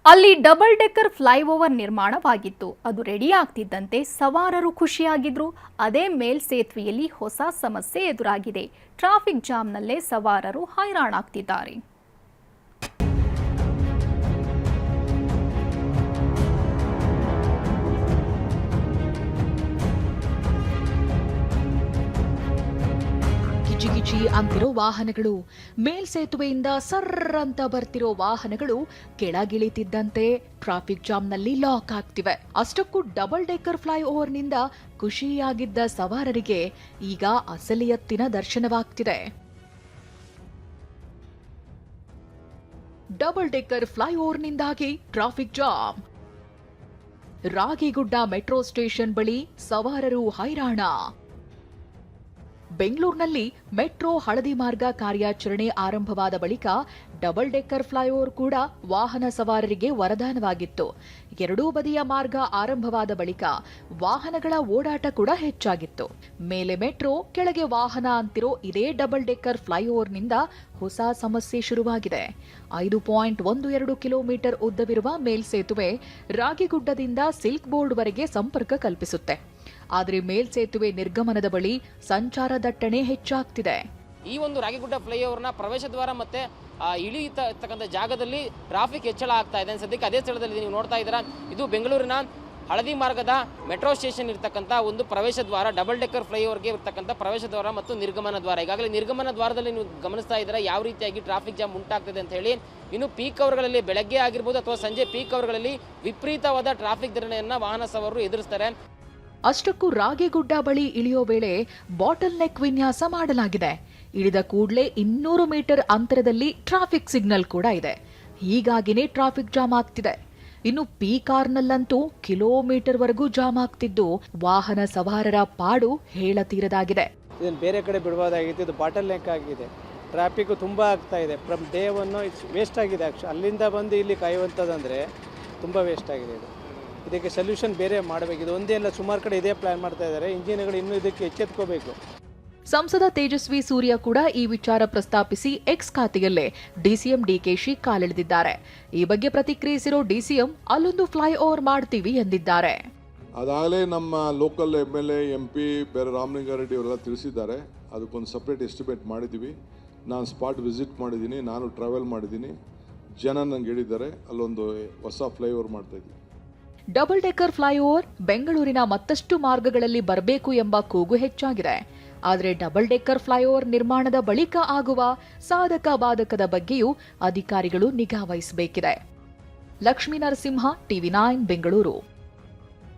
ಅಲ್ಲಿ double decker flyover ನಿರ್ಮಾಣವಾಗಿತ್ತು. ಅದು ರೆಡಿ ಆಗ್ತಿದ್ದಂತೆ ಸವಾರರು ಖುಷಿಯಾಗಿದ್ರು. ಅದೇ ಮೇಲ್ಸೇತುವೆಯಲ್ಲಿ ಹೊಸ ಸಮಸ್ಯೆ ಎದುರಾಗಿದೆ. ಟ್ರಾಫಿಕ್ ಜಾಮ್ನಲ್ಲೇ ಸವಾರರು ಹೈರಾಣಾಗ್ತಿದ್ದಾರೆ. ಗಿಜಿ ಅಂತಿರೋ ವಾಹನಗಳು, ಮೇಲ್ಸೇತುವೆಯಿಂದ ಸರ್ರ್ ಅಂತ ಬರ್ತಿರೋ ವಾಹನಗಳು ಕೆಳಗಿಳಿತಿದ್ದಂತೆ ಟ್ರಾಫಿಕ್ ಜಾಮ್ನಲ್ಲಿ ಲಾಕ್ ಆಗ್ತಿವೆ. ಅಷ್ಟಕ್ಕೂ ಡಬಲ್ ಡೆಕ್ಕರ್ ಫ್ಲೈಓವರ್ನಿಂದ ಖುಷಿಯಾಗಿದ್ದ ಸವಾರರಿಗೆ ಈಗ ಅಸಲಿಯತ್ತಿನ ದರ್ಶನವಾಗ್ತಿದೆ. ಡಬಲ್ ಡೆಕ್ಕರ್ ಫ್ಲೈಓವರ್ನಿಂದಾಗಿ traffic jam. Ragigudda metro station ಬಳಿ ಸವಾರರು ಹೈರಾಣ. ಬೆಂಗಳೂರಿನಲ್ಲಿ ಮೆಟ್ರೋ ಹಳದಿ ಮಾರ್ಗ ಕಾರ್ಯಾಚರಣೆ ಆರಂಭವಾದ ಬಳಿಕ ಡಬಲ್ ಡೆಕ್ಕರ್ ಫ್ಲೈಓವರ್ ಕೂಡ ವಾಹನ ಸವಾರರಿಗೆ ವರದಾನವಾಗಿತ್ತು. ಎರಡೂ ಬದಿಯ ಮಾರ್ಗ ಆರಂಭವಾದ ಬಳಿಕ ವಾಹನಗಳ ಓಡಾಟ ಕೂಡ ಹೆಚ್ಚಾಗಿತ್ತು. ಮೇಲೆ ಮೆಟ್ರೋ, ಕೆಳಗೆ ವಾಹನ ಅಂತಿರೋ ಇದೇ ಡಬಲ್ ಡೆಕ್ಕರ್ ಫ್ಲೈಓವರ್ನಿಂದ ಹೊಸ ಸಮಸ್ಯೆ ಶುರುವಾಗಿದೆ. 5.12 ಕಿಲೋಮೀಟರ್ ಉದ್ದವಿರುವ ಮೇಲ್ಸೇತುವೆ ರಾಗಿಗುಡ್ಡದಿಂದ ಸಿಲ್ಕ್ ಬೋರ್ಡ್ವರೆಗೆ ಸಂಪರ್ಕ ಕಲ್ಪಿಸುತ್ತೆ. ಆದರೆ ಮೇಲ್ಸೇತುವೆ ನಿರ್ಗಮನದ ಬಳಿ ಸಂಚಾರ ದಟ್ಟಣೆ ಹೆಚ್ಚಾಗ್ತಿದೆ. ಈ ಒಂದು ರಾಗಿಗುಡ್ಡ ಫ್ಲೈಓವರ್ನ ಪ್ರವೇಶ ದ್ವಾರ ಮತ್ತೆ ಇಳಿಯತಕ್ಕಂಥ ಜಾಗದಲ್ಲಿ ಟ್ರಾಫಿಕ್ ಹೆಚ್ಚಳ ಆಗ್ತಾ ಇದೆ. ಸದ್ಯಕ್ಕೆ ಅದೇ ಸ್ಥಳದಲ್ಲಿ ನೀವು ನೋಡ್ತಾ ಇದ್ದೀರಾ, ಇದು ಬೆಂಗಳೂರಿನ ಹಳದಿ ಮಾರ್ಗದ ಮೆಟ್ರೋ ಸ್ಟೇಷನ್ ಇರತಕ್ಕಂಥ ಒಂದು ಪ್ರವೇಶ ದ್ವಾರ, ಡಬಲ್ ಡೆಕ್ಕರ್ ಫ್ಲೈಓವರ್ಗೆ ಇರತಕ್ಕಂಥ ಪ್ರವೇಶ ದ್ವಾರ ಮತ್ತು ನಿರ್ಗಮನ ದ್ವಾರ. ಈಗಾಗಲೇ ನಿರ್ಗಮನ ದ್ವಾರದಲ್ಲಿ ನೀವು ಗಮನಿಸ್ತಾ ಇದ್ದೀರಾ ಯಾವ ರೀತಿಯಾಗಿ ಟ್ರಾಫಿಕ್ ಜಾಮ್ ಉಂಟಾಗ್ತದೆ ಅಂತ ಹೇಳಿ. ಇನ್ನು ಪೀಕ್ ಅವರ್ಗಳಲ್ಲಿ ಬೆಳಗ್ಗೆ ಆಗಿರ್ಬೋದು ಅಥವಾ ಸಂಜೆ ಪೀಕ್ ಅವರ್ಗಳಲ್ಲಿ ವಿಪರೀತವಾದ ಟ್ರಾಫಿಕ್ ಧರಣೆಯನ್ನ ವಾಹನ ಸವಾರರು ಎದುರಿಸ್ತಾರೆ. ಅಷ್ಟಕ್ಕೂ ರಾಗಿಗುಡ್ಡ ಬಳಿ ಇಳಿಯೋ ವೇಳೆ ಬಾಟಲ್ ನೆಕ್ ವಿನ್ಯಾಸ ಮಾಡಲಾಗಿದೆ. ಇಳಿದ ಕೂಡಲೇ 200 ಮೀಟರ್ ಅಂತರದಲ್ಲಿ ಟ್ರಾಫಿಕ್ ಸಿಗ್ನಲ್ ಕೂಡ ಇದೆ. ಹೀಗಾಗಿನೇ ಟ್ರಾಫಿಕ್ ಜಾಮ್ ಆಗ್ತಿದೆ. ಇನ್ನು ಪೀಕ್ ಅವರ್ನಲ್ಲಂತೂ ಕಿಲೋಮೀಟರ್ ವರೆಗೂ ಜಾಮ್ ಆಗ್ತಿದ್ದು ವಾಹನ ಸವಾರರ ಪಾಡು ಹೇಳತೀರದಾಗಿದೆ. ಇದನ್ನು ಬೇರೆ ಕಡೆ ಬಿಡಬಹುದಾಗಿತ್ತು, ಇದು ಬಾಟಲ್ ನೆಕ್ ಆಗಿದೆ. ಟ್ರಾಫಿಕ್ ತುಂಬ ಆಗ್ತಾ ಇದೆ. From day one it's waste ಆಗಿದೆ. ಅಲ್ಲಿಂದ ಬಂದು ಇಲ್ಲಿ ಕಾಯುವಂಥದ್ದಂದರೆ ತುಂಬ ವೇಸ್ಟ್ ಆಗಿದೆ. ಇದಕ್ಕೆ ಸೊಲ್ಯೂಷನ್ ಬೇರೆ ಮಾಡಬೇಕು. ಇದು ಒಂದೇ ಅಲ್ಲ, ಸುಮಾರು ಕಡೆ ಇದೇ ಪ್ಲಾನ್ ಮಾಡ್ತಾ ಇದ್ದಾರೆ. ಇಂಜಿನ್ಗಳು ಇನ್ನೂ ಇದಕ್ಕೆ ಎಚ್ಚೆತ್ಕೋಬೇಕು. ಸಂಸದ ತೇಜಸ್ವಿ ಸೂರ್ಯ ಕೂಡ ಈ ವಿಚಾರ ಪ್ರಸ್ತಾಪಿಸಿ ಎಕ್ಸ್ ಖಾತೆಯಲ್ಲೇ ಡಿಸಿಎಂ ಡಿಕೆಶಿ ಕಾಲೆಳೆದಿದ್ದಾರೆ. ಈ ಬಗ್ಗೆ ಪ್ರತಿಕ್ರಿಯಿಸಿರೋ ಡಿಸಿಎಂ ಅಲ್ಲೊಂದು ಫ್ಲೈಓವರ್ ಮಾಡ್ತೀವಿ ಎಂದಿದ್ದಾರೆ. ಅದಾಗಲೇ ನಮ್ಮ ಲೋಕಲ್ MLA MP ಬೇರೆ ರಾಮಲಿಂಗಾರೆಡ್ಡಿ ಅವರೆಲ್ಲ ತಿಳಿಸಿದ್ದಾರೆ. ಅದಕ್ಕೊಂದು ಸಪ್ರೇಟ್ ಎಸ್ಟಿಮೇಟ್ ಮಾಡಿದ್ದೀವಿ. ನಾನು ಸ್ಪಾಟ್ ವಿಸಿಟ್ ಮಾಡಿದ್ದೀನಿ, ನಾನು ಟ್ರಾವೆಲ್ ಮಾಡಿದ್ದೀನಿ. ಜನ ನಂಗೆ ಹೇಳಿದ್ದಾರೆ ಅಲ್ಲೊಂದು ಹೊಸ ಫ್ಲೈಓವರ್ ಮಾಡ್ತಾ ಇದ್ದೀವಿ. ಡಬಲ್ ಡೆಕ್ಕರ್ ಫ್ಲೈಓವರ್ ಬೆಂಗಳೂರಿನ ಮತ್ತಷ್ಟು ಮಾರ್ಗಗಳಲ್ಲಿ ಬರಬೇಕು ಎಂಬ ಕೂಗು ಹೆಚ್ಚಾಗಿದೆ. ಆದರೆ ಡಬಲ್ ಡೆಕ್ಕರ್ ಫ್ಲೈಓವರ್ ನಿರ್ಮಾಣದ ಬಳಿಕ ಆಗುವ ಸಾಧಕ ಬಾಧಕದ ಬಗ್ಗೆಯೂ ಅಧಿಕಾರಿಗಳು ನಿಗಾ ವಹಿಸಬೇಕಿದೆ. ಲಕ್ಷ್ಮೀ ನರಸಿಂಹ, TV9 ಬೆಂಗಳೂರು.